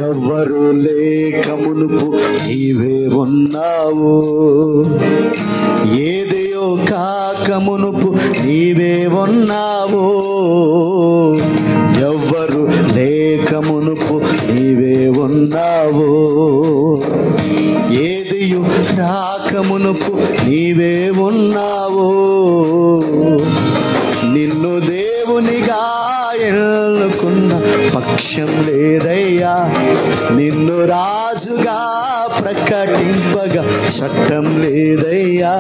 ఎవ్వరు లేక మునుపు నీవే ఉన్నావు, ఏదియో కాక మునుపు నీవే ఉన్నావు. ఎవ్వరు లేక మునుపు నీవే ఉన్నావు, ఏదియో రాక మునుపు నీవే ఉన్నావు. నిన్ను దేవునిగా ఎన్నుకున్న పక్షం లేదయ్యా, నిన్ను రాజుగా ప్రకటింపగా చట్టం లేదయ్యా.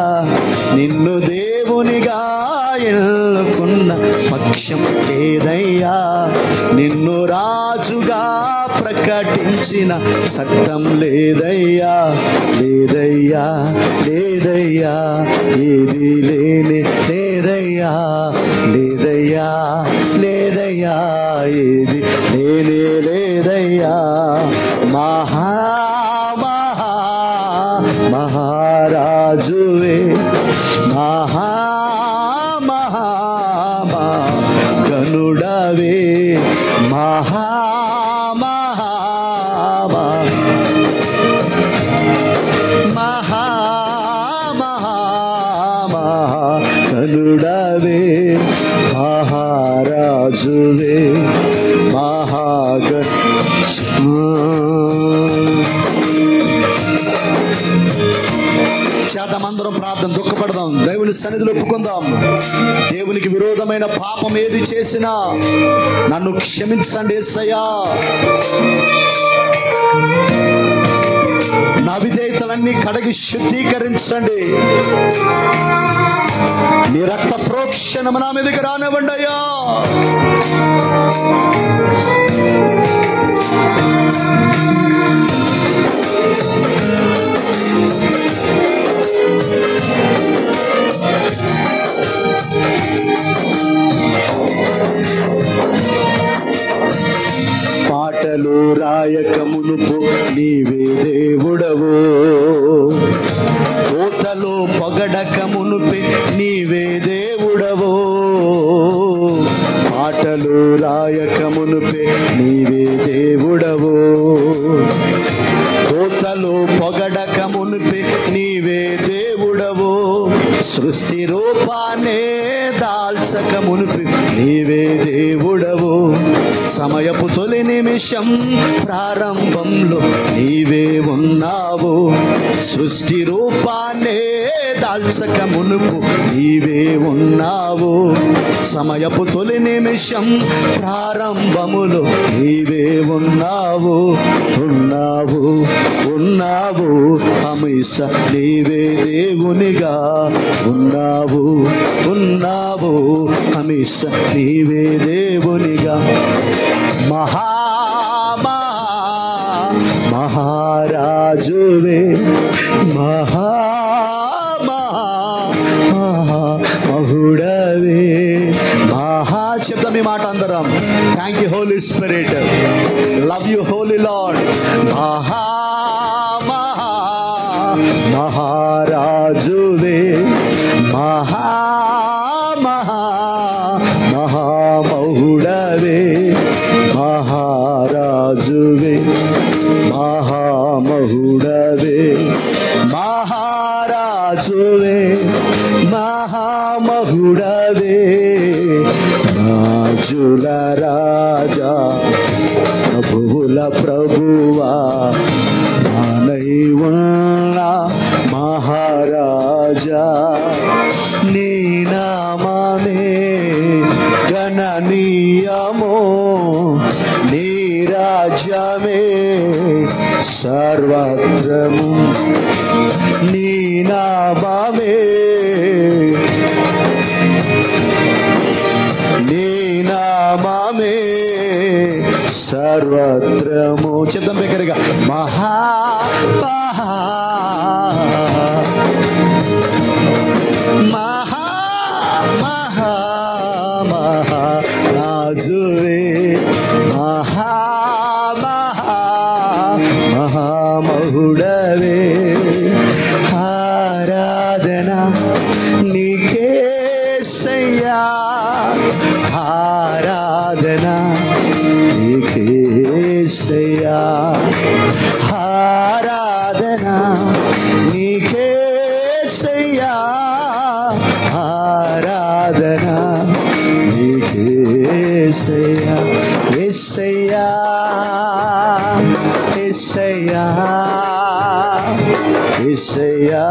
నిన్ను దేవునిగా ఎన్నుకున్న పక్షం లేదయ్యా, నిన్ను రాజుగా ప్రకటించిన చట్టం లేదయ్యా. లేదయ్యా లేదయ్యా ఏది లేనే లేదయ్యా, లేదయ్యా లేదయ్యా ఏది లేనే లేదయ్యా. మహారాజువే గనుడవే గనుడవే మహారాజువే చేద్దామందరం ప్రార్థన, దుఃఖపడదాం, దేవుని సన్నిధిలో ఒప్పుకుందాం. దేవునికి విరోధమైన పాపం ఏది చేసినా నన్ను క్షమించండి యేసయ్యా. నా విధేయతలన్నీ కడిగి శుద్ధీకరించండి. నీ రక్త ప్రోక్షణము నా మీదకి రానివ్వండి అయ్యా. పాటలు రాయక మునుపు నీవే దేవుడవు, కోతలో పొగడక మునుపే నీవే దేవుడవు. పాటలు రాయక మునుపే నీవే దేవుడవు, కోతలో పొగడక మునుపే నీవే దేవుడవు. సృష్టి రూపాన్నే దాల్చక మునుపే నీవే దేవుడవు. సమయపు తొలి నిమిషం ప్రారంభంలో నీవే ఉన్నావు. సృష్టి రూపాన్నే దాల్చక మునుపు నీవే ఉన్నావు. సమయపు తొలి నిమిషం ప్రారంభములో నీవే ఉన్నావు. ఉన్నావు ఉన్నావు హమేష నీవే దేవునిగా ఉన్నావు. ఉన్నావు హమేష నీవే దేవునిగా. మహారాజువే మహుడవే చెప్తాం ఈ మాట అందరం. Thank you holy spirit, love you holy lord. మహారాజువే మహామహుడవే మహారాజువే మహామహుడవే మహారాజువే మహామహుడవే. రాజుల రాజా ప్రభువుల ప్రభువా నానై ఉన్న మహారాజా, నీ నామమే గణనీయమో, నీ రాజ్యమే సర్వత్రము. నీ నామమే నీ నామమే సర్వత్రము. చెప్తాం దగ్గరగా. మహా మహా రాజువే, మహా మహా మహామహుడవే. ఆరాధన నీకేసయ్యా, ఆరాధన నీకేసయ్యా, ఆరాధన నీకేసయ్యా, ఆరాధన నీకేసయ్యా. యేసయ్యా యేసయ్యా యేసయ్యా